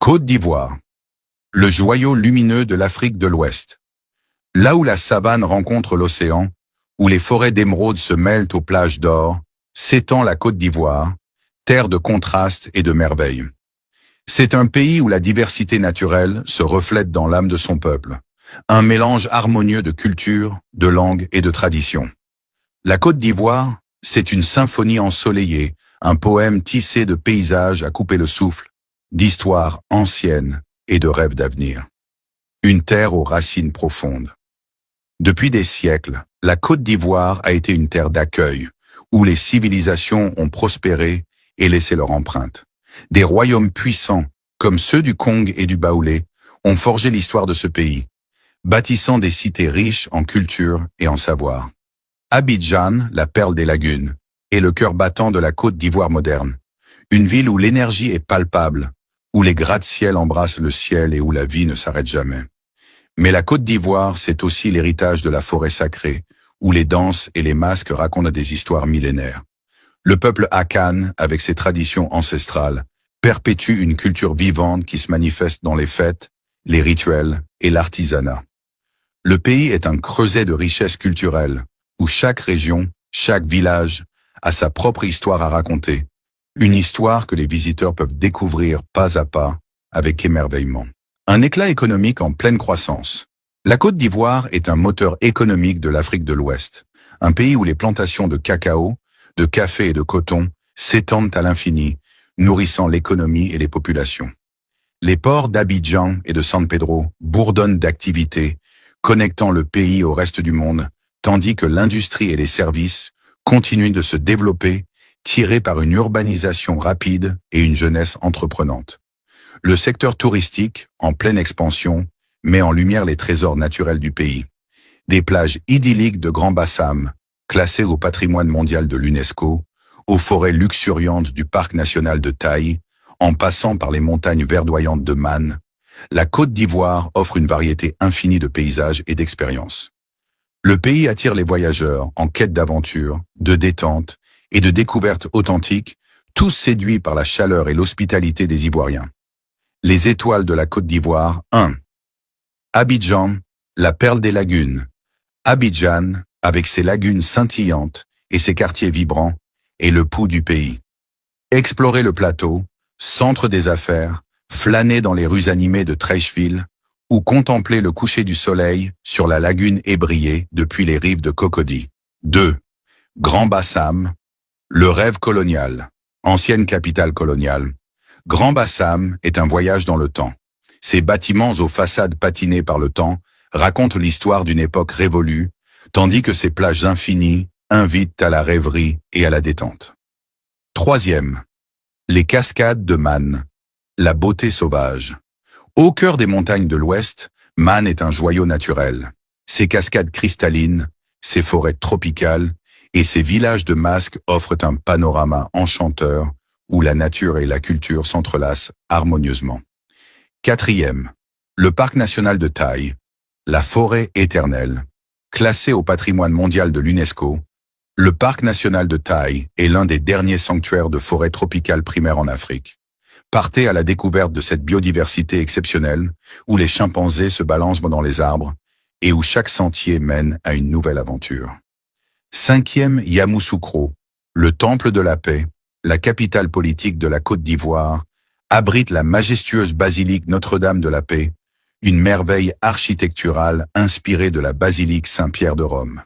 Côte d'Ivoire, le joyau lumineux de l'Afrique de l'Ouest. Là où la savane rencontre l'océan, où les forêts d'émeraude se mêlent aux plages d'or, s'étend la Côte d'Ivoire, terre de contrastes et de merveilles. C'est un pays où la diversité naturelle se reflète dans l'âme de son peuple, un mélange harmonieux de cultures, de langues et de traditions. La Côte d'Ivoire, c'est une symphonie ensoleillée, un poème tissé de paysages à couper le souffle, d'histoires anciennes et de rêves d'avenir. Une terre aux racines profondes. Depuis des siècles, la Côte d'Ivoire a été une terre d'accueil, où les civilisations ont prospéré et laissé leur empreinte. Des royaumes puissants, comme ceux du Kong et du Baoulé, ont forgé l'histoire de ce pays, bâtissant des cités riches en culture et en savoir. Abidjan, la perle des lagunes, est le cœur battant de la Côte d'Ivoire moderne. Une ville où l'énergie est palpable, où les gratte-ciel embrassent le ciel et où la vie ne s'arrête jamais. Mais la Côte d'Ivoire, c'est aussi l'héritage de la forêt sacrée, où les danses et les masques racontent des histoires millénaires. Le peuple Akan, avec ses traditions ancestrales, perpétue une culture vivante qui se manifeste dans les fêtes, les rituels et l'artisanat. Le pays est un creuset de richesses culturelles, où chaque région, chaque village, a sa propre histoire à raconter. Une histoire que les visiteurs peuvent découvrir pas à pas, avec émerveillement. Un éclat économique en pleine croissance. La Côte d'Ivoire est un moteur économique de l'Afrique de l'Ouest, un pays où les plantations de cacao, de café et de coton s'étendent à l'infini, nourrissant l'économie et les populations. Les ports d'Abidjan et de San Pedro bourdonnent d'activités, connectant le pays au reste du monde, tandis que l'industrie et les services continuent de se développer, tirés par une urbanisation rapide et une jeunesse entreprenante. Le secteur touristique, en pleine expansion, met en lumière les trésors naturels du pays. Des plages idylliques de Grand Bassam, classées au patrimoine mondial de l'UNESCO, aux forêts luxuriantes du parc national de Taï, en passant par les montagnes verdoyantes de Man, la Côte d'Ivoire offre une variété infinie de paysages et d'expériences. Le pays attire les voyageurs en quête d'aventure, de détente et de découvertes authentiques, tous séduits par la chaleur et l'hospitalité des Ivoiriens. Les étoiles de la Côte d'Ivoire 1. Abidjan, la perle des lagunes. Abidjan, avec ses lagunes scintillantes et ses quartiers vibrants, est le pouls du pays. Explorer le plateau, centre des affaires, flâner dans les rues animées de Treichville, ou contempler le coucher du soleil sur la lagune ébriée depuis les rives de Cocody. 2. Grand Bassam, le rêve colonial, ancienne capitale coloniale. Grand Bassam est un voyage dans le temps. Ces bâtiments aux façades patinées par le temps racontent l'histoire d'une époque révolue, tandis que ces plages infinies invitent à la rêverie et à la détente. 3. Les cascades de Man, la beauté sauvage. Au cœur des montagnes de l'Ouest, Man est un joyau naturel. Ses cascades cristallines, ses forêts tropicales et ses villages de masques offrent un panorama enchanteur où la nature et la culture s'entrelacent harmonieusement. 4. Le parc national de Taï, la forêt éternelle. Classé au patrimoine mondial de l'UNESCO, le parc national de Taï est l'un des derniers sanctuaires de forêt tropicale primaire en Afrique. Partez à la découverte de cette biodiversité exceptionnelle, où les chimpanzés se balancent dans les arbres et où chaque sentier mène à une nouvelle aventure. 5. Yamoussoukro, le temple de la paix, la capitale politique de la Côte d'Ivoire, abrite la majestueuse basilique Notre-Dame de la Paix, une merveille architecturale inspirée de la basilique Saint-Pierre de Rome.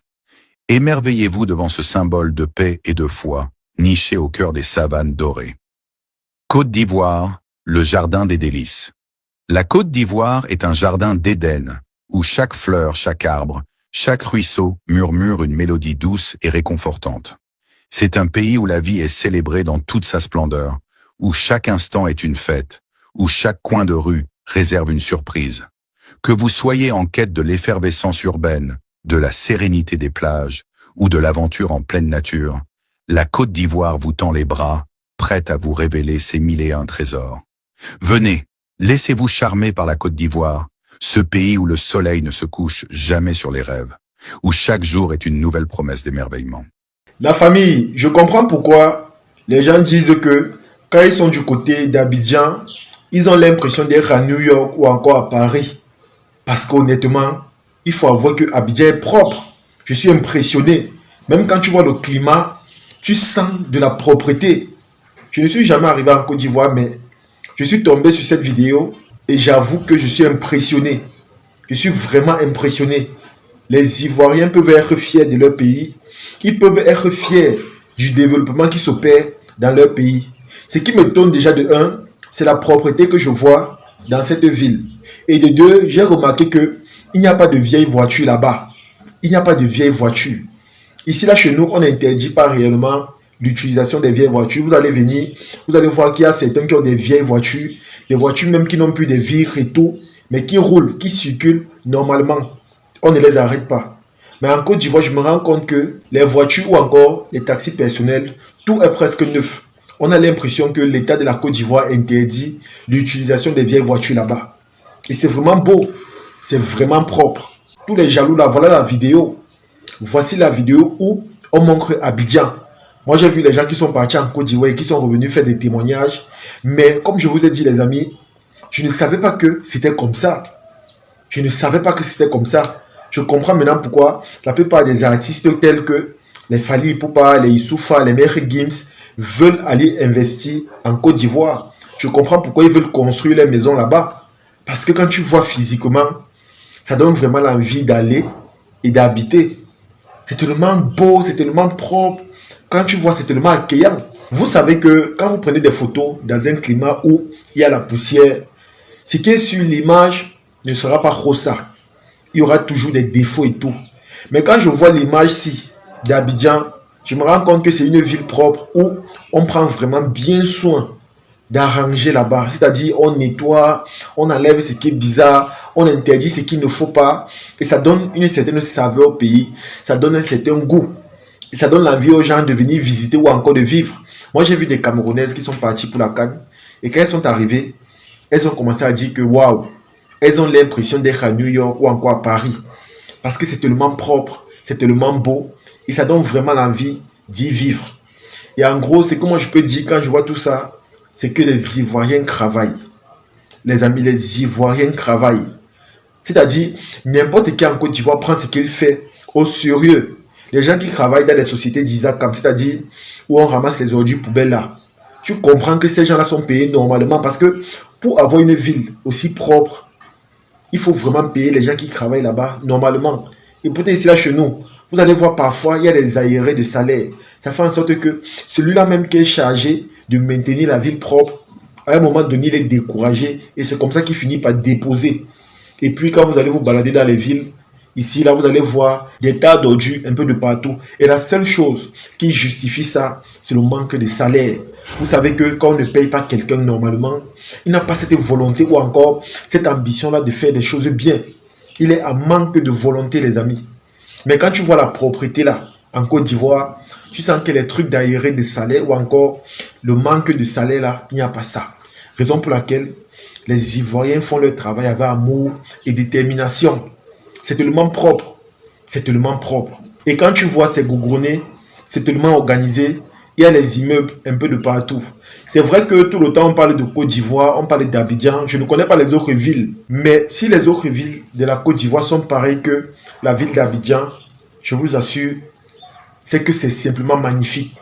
Émerveillez-vous devant ce symbole de paix et de foi, niché au cœur des savanes dorées. Côte d'Ivoire, le jardin des délices. La Côte d'Ivoire est un jardin d'Éden, où chaque fleur, chaque arbre, chaque ruisseau murmure une mélodie douce et réconfortante. C'est un pays où la vie est célébrée dans toute sa splendeur, où chaque instant est une fête, où chaque coin de rue réserve une surprise. Que vous soyez en quête de l'effervescence urbaine, de la sérénité des plages ou de l'aventure en pleine nature, la Côte d'Ivoire vous tend les bras, prête à vous révéler ses 1001 trésors. Venez, laissez-vous charmer par la Côte d'Ivoire, ce pays où le soleil ne se couche jamais sur les rêves, où chaque jour est une nouvelle promesse d'émerveillement. La famille, je comprends pourquoi les gens disent que quand ils sont du côté d'Abidjan, Ils ont l'impression d'être à New York ou encore à Paris. Parce qu'honnêtement, il faut avouer que Abidjan est propre. Je suis impressionné. Même quand tu vois le climat, tu sens de la propreté. Je ne suis jamais arrivé en Côte d'Ivoire, mais je suis tombé sur cette vidéo et j'avoue que je suis impressionné. Je suis vraiment impressionné. Les Ivoiriens peuvent être fiers de leur pays. Ils peuvent être fiers du développement qui s'opère dans leur pays. Ce qui me donne déjà de un, c'est la propreté que je vois dans cette ville. Et de deux, j'ai remarqué que il n'y a pas de vieilles voitures là-bas. Il n'y a pas de vieilles voitures. Ici, là, chez nous, on n'interdit pas réellement l'utilisation des vieilles voitures. Vous allez venir, vous allez voir qu'il y a certains qui ont des vieilles voitures, des voitures même qui n'ont plus de vitres et tout, mais qui roulent, qui circulent normalement. On ne les arrête pas. Mais en Côte d'Ivoire, je me rends compte que les voitures ou encore les taxis personnels, tout est presque neuf. On a l'impression que l'État de la Côte d'Ivoire interdit l'utilisation des vieilles voitures là-bas. Et c'est vraiment beau, c'est vraiment propre. Tous les jaloux là, voilà la vidéo. Voici la vidéo où on montre Abidjan. Moi, j'ai vu les gens qui sont partis en Côte d'Ivoire et qui sont revenus faire des témoignages. Mais comme je vous ai dit, les amis, je ne savais pas que c'était comme ça. Je ne savais pas que c'était comme ça. Je comprends maintenant pourquoi la plupart des artistes tels que les Fally Ipupa, les Youssoupha, les Maître Gims veulent aller investir en Côte d'Ivoire. Je comprends pourquoi ils veulent construire les maisons là-bas. Parce que quand tu vois physiquement, ça donne vraiment l'envie d'aller et d'habiter. C'est tellement beau, c'est tellement propre. Quand tu vois, c'est tellement accueillant. Vous savez que quand vous prenez des photos dans un climat où il y a la poussière, ce qui est sur l'image ne sera pas rosa. Il y aura toujours des défauts et tout. Mais quand je vois l'image-ci d'Abidjan, je me rends compte que c'est une ville propre où on prend vraiment bien soin d'arranger là-bas. C'est-à-dire, on nettoie, on enlève ce qui est bizarre, on interdit ce qu'il ne faut pas. Et ça donne une certaine saveur au pays. Ça donne un certain goût. Et ça donne l'envie aux gens de venir visiter ou encore de vivre. Moi, j'ai vu des Camerounaises qui sont parties pour la CAN. Et quand elles sont arrivées, elles ont commencé à dire que waouh, elles ont l'impression d'être à New York ou encore à Paris. Parce que c'est tellement propre, c'est tellement beau. Et ça donne vraiment l'envie d'y vivre. Et en gros, c'est que moi je peux dire quand je vois tout ça, c'est que les Ivoiriens travaillent. Les amis, les Ivoiriens travaillent. C'est-à-dire, n'importe qui en Côte d'Ivoire prend ce qu'il fait au sérieux. Les gens qui travaillent dans les sociétés d'Isacam, c'est-à-dire où on ramasse les ordures poubelles là, tu comprends que ces gens-là sont payés normalement parce que pour avoir une ville aussi propre, il faut vraiment payer les gens qui travaillent là-bas normalement. Et peut-être ici là chez nous, vous allez voir parfois, il y a des aérés de salaire. Ça fait en sorte que celui-là même qui est chargé de maintenir la ville propre, à un moment donné, il est découragé. Et c'est comme ça qu'il finit par déposer. Et puis quand vous allez vous balader dans les villes, ici, là, vous allez voir des tas d'ordures un peu de partout. Et la seule chose qui justifie ça, c'est le manque de salaire. Vous savez que quand on ne paye pas quelqu'un normalement, il n'a pas cette volonté ou encore cette ambition-là de faire des choses bien. Il est en manque de volonté, les amis. Mais quand tu vois la propreté là, en Côte d'Ivoire, tu sens que les trucs d'aérés de salaire ou encore le manque de salaire là, il n'y a pas ça. Raison pour laquelle les Ivoiriens font leur travail avec amour et détermination. C'est tellement propre. C'est tellement propre. Et quand tu vois ces gougronés, c'est tellement organisé. Il y a les immeubles un peu de partout. C'est vrai que tout le temps on parle de Côte d'Ivoire, on parle d'Abidjan. Je ne connais pas les autres villes. Mais si les autres villes de la Côte d'Ivoire sont pareilles que la ville d'Abidjan, je vous assure, c'est que c'est simplement magnifique.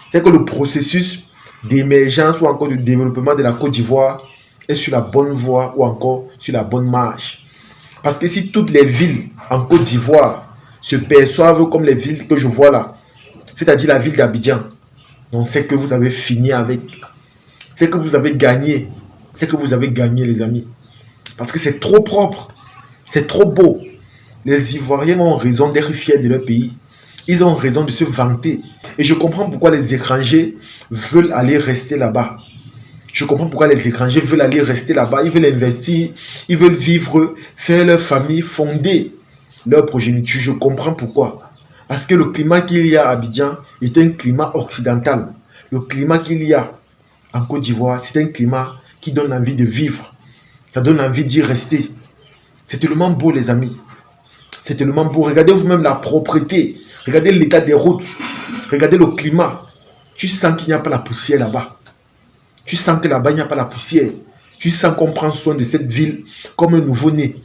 C'est que le processus d'émergence ou encore de développement de la Côte d'Ivoire est sur la bonne voie ou encore sur la bonne marche. Parce que si toutes les villes en Côte d'Ivoire se perçoivent comme les villes que je vois là, c'est-à-dire la ville d'Abidjan, donc c'est que vous avez fini avec, c'est que vous avez gagné, c'est que vous avez gagné les amis. Parce que c'est trop propre, c'est trop beau. Les Ivoiriens ont raison d'être fiers de leur pays. Ils ont raison de se vanter. Et je comprends pourquoi les étrangers veulent aller rester là-bas. Je comprends pourquoi les étrangers veulent aller rester là-bas. Ils veulent investir, ils veulent vivre, faire leur famille, fonder leur progéniture. Je comprends pourquoi. Parce que le climat qu'il y a à Abidjan est un climat occidental. Le climat qu'il y a en Côte d'Ivoire, c'est un climat qui donne envie de vivre. Ça donne envie d'y rester. C'est tellement beau, les amis. C'est tellement beau. Regardez vous-même la propreté. Regardez l'état des routes. Regardez le climat. Tu sens qu'il n'y a pas la poussière là-bas. Tu sens que là-bas, il n'y a pas la poussière. Tu sens qu'on prend soin de cette ville comme un nouveau-né.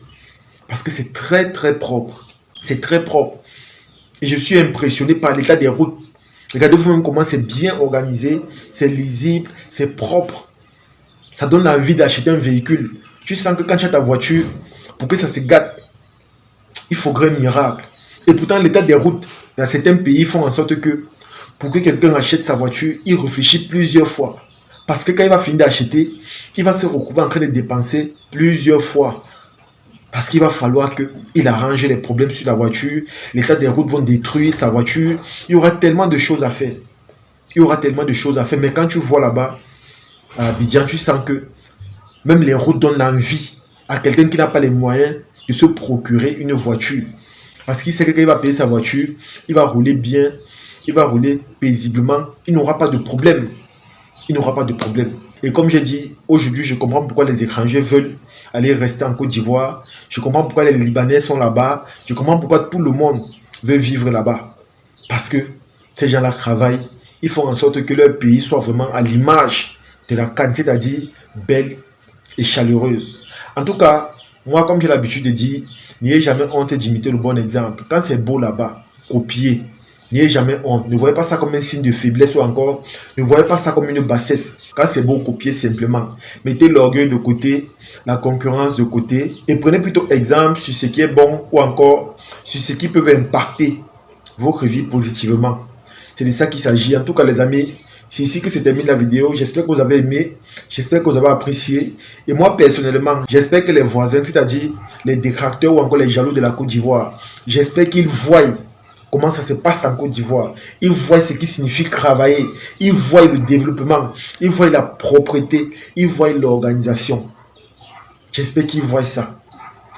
Parce que c'est très très propre. C'est très propre. Et je suis impressionné par l'état des routes. Regardez vous-même comment c'est bien organisé, c'est lisible, c'est propre. Ça donne envie d'acheter un véhicule. Tu sens que quand tu as ta voiture, pour que ça se gâte, il faudrait un miracle. Et pourtant, l'état des routes, dans certains pays, font en sorte que pour que quelqu'un achète sa voiture, il réfléchit plusieurs fois. Parce que quand il va finir d'acheter, il va se retrouver en train de dépenser plusieurs fois. Parce qu'il va falloir qu'il arrange les problèmes sur la voiture. L'état des routes vont détruire sa voiture. Il y aura tellement de choses à faire. Il y aura tellement de choses à faire. Mais quand tu vois là-bas, à Abidjan, tu sens que même les routes donnent l'envie à quelqu'un qui n'a pas les moyens de se procurer une voiture. Parce qu'il sait que quand il va payer sa voiture, il va rouler bien, il va rouler paisiblement. Il n'aura pas de problème. Il n'aura pas de problème. Et comme j'ai dit, aujourd'hui, je comprends pourquoi les étrangers veulent aller rester en Côte d'Ivoire. Je comprends pourquoi les Libanais sont là-bas. Je comprends pourquoi tout le monde veut vivre là-bas. Parce que ces gens-là travaillent. Ils font en sorte que leur pays soit vraiment à l'image de la canne, c'est-à-dire belle et chaleureuse. En tout cas, moi, comme j'ai l'habitude de dire, n'ayez jamais honte d'imiter le bon exemple. Quand c'est beau là-bas, copiez. N'ayez jamais honte. Ne voyez pas ça comme un signe de faiblesse ou encore, ne voyez pas ça comme une bassesse. Quand c'est beau, copiez simplement. Mettez l'orgueil de côté, la concurrence de côté et prenez plutôt exemple sur ce qui est bon ou encore sur ce qui peut impacter votre vie positivement. C'est de ça qu'il s'agit. En tout cas, les amis, c'est ici que se termine la vidéo. J'espère que vous avez aimé. J'espère que vous avez apprécié. Et moi, personnellement, j'espère que les voisins, c'est-à-dire les détracteurs ou encore les jaloux de la Côte d'Ivoire, j'espère qu'ils voient comment ça se passe en Côte d'Ivoire. Ils voient ce qui signifie travailler. Ils voient le développement. Ils voient la propreté. Ils voient l'organisation. J'espère qu'ils voient ça.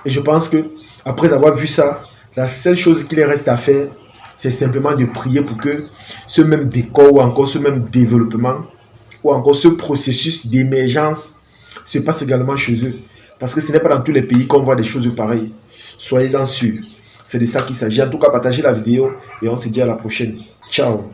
Et je pense que après avoir vu ça, la seule chose qu'il reste à faire, c'est simplement de prier pour que ce même décor ou encore ce même développement ou encore ce processus d'émergence se passe également chez eux. Parce que ce n'est pas dans tous les pays qu'on voit des choses pareilles. Soyez-en sûrs. C'est de ça qu'il s'agit. En tout cas, partagez la vidéo et on se dit à la prochaine. Ciao.